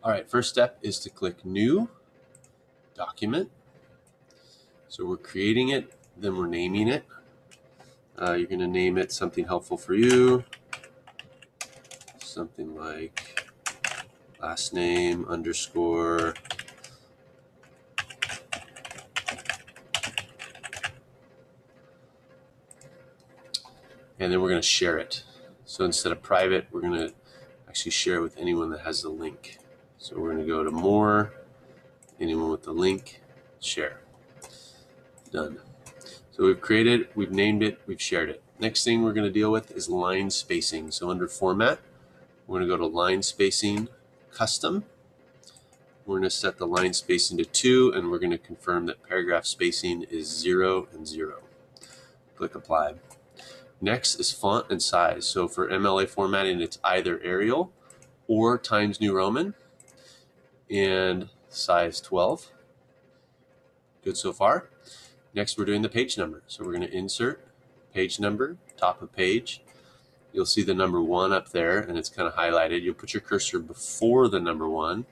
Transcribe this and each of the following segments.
All right, first step is to click New Document. So we're creating it, then we're naming it. You're going to name it something helpful for you, something like last name underscore and then we're going to share it. So instead of private, we're going to actually share it with anyone that has the link. So we're going to go to More, anyone with the link, share. Done. So we've created, we've named it, we've shared it. Next thing we're going to deal with is line spacing. So under Format, we're going to go to Line Spacing, Custom. We're going to set the line spacing to 2, and we're going to confirm that paragraph spacing is 0 and 0. Click Apply. Next is font and size. So for MLA formatting, it's either Arial or Times New Roman, and size 12. Good so far. Next, we're doing the page number. So we're going to insert page number, top of page. You'll see the number 1 up there, and it's kind of highlighted. You'll put your cursor before the number 1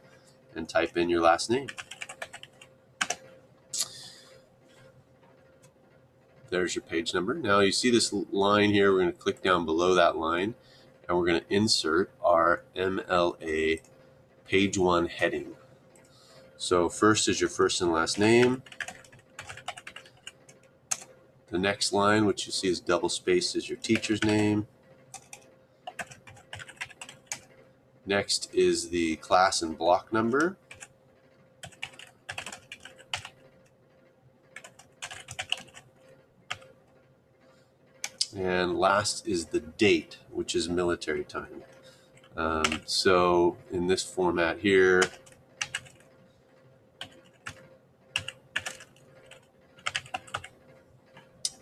and type in your last name. There's your page number. Now you see this line here. We're going to click down below that line, and we're going to insert our MLA Page One heading. So first is your first and last name. The next line, which you see is double spaced, is your teacher's name. Next is the class and block number. And last is the date, which is military time. So in this format here,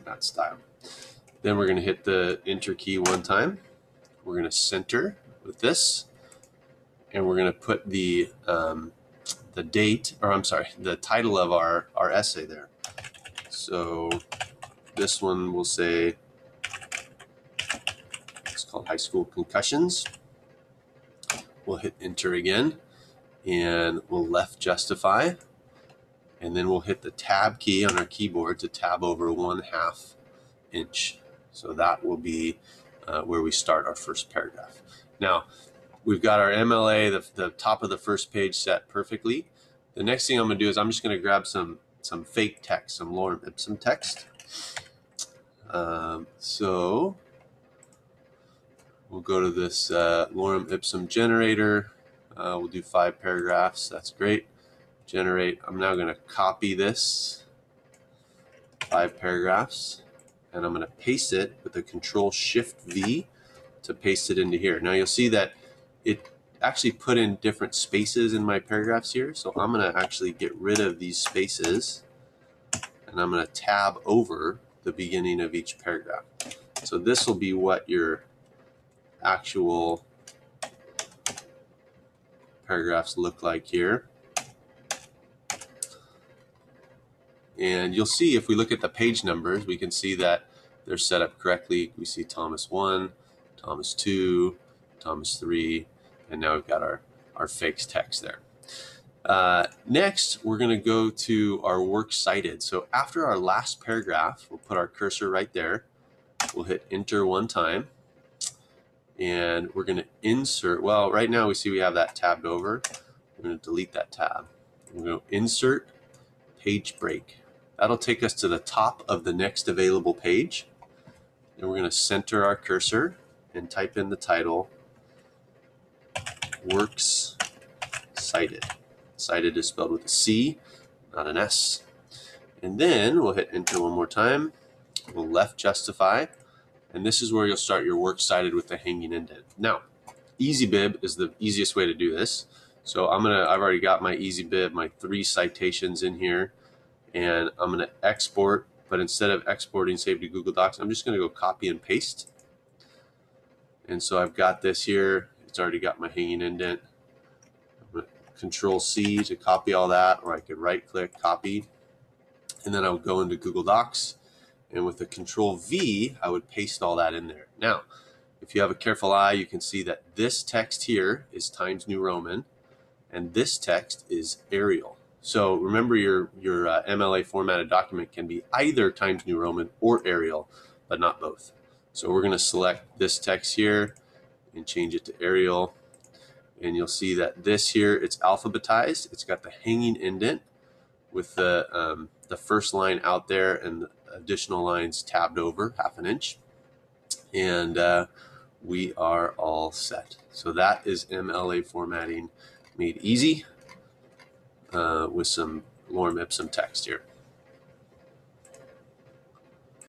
that style. Then we're going to hit the Enter key 1 time. We're going to center with this, and we're going to put the date, or I'm sorry, the title of our essay there. So this one will say, it's called High School Concussions. We'll hit Enter again, and we'll left justify, and then we'll hit the Tab key on our keyboard to tab over 1/2 inch. So that will be where we start our first paragraph. Now, we've got our MLA, the top of the first page set perfectly. The next thing I'm going to do is I'm just going to grab some fake text, some lorem ipsum text. So we'll go to this lorem ipsum generator. We'll do 5 paragraphs. That's great. Generate. I'm now going to copy this 5 paragraphs, and I'm going to paste it with a Control-Shift-V to paste it into here. Now you'll see that it actually put in different spaces in my paragraphs here. So I'm going to actually get rid of these spaces, and I'm going to tab over the beginning of each paragraph. So this will be what your actual paragraphs look like here. And you'll see if we look at the page numbers, we can see that they're set up correctly. We see Thomas 1, Thomas 2, Thomas 3, and now we've got our fake text there. Next, we're going to go to our works cited. So after our last paragraph, we'll put our cursor right there. We'll hit Enter 1 time, and we're going to insert. Well, right now we see we have that tabbed over. We're going to delete that tab. We're going to insert page break. That'll take us to the top of the next available page. And we're going to center our cursor and type in the title, Works Cited. Cited is spelled with a C, not an S. And then we'll hit Enter 1 more time. We'll left justify. And this is where you'll start your works cited with the hanging indent. Now, EasyBib is the easiest way to do this. So I've already got my EasyBib, my 3 citations in here. And I'm going to export, but instead of exporting save to Google Docs, I'm just going to go copy and paste. And so I've got this here. It's already got my hanging indent. I'm going to Control-C to copy all that, or I could right-click, copy. And then I would go into Google Docs, and with the Control-V, I would paste all that in there. Now, if you have a careful eye, you can see that this text here is Times New Roman, and this text is Arial. So remember, your MLA formatted document can be either Times New Roman or Arial, but not both. So we're going to select this text here and change it to Arial. And you'll see that this here, it's alphabetized. It's got the hanging indent with the first line out there and the additional lines tabbed over 1/2 inch. And we are all set. So that is MLA formatting made easy with some lorem ipsum text here.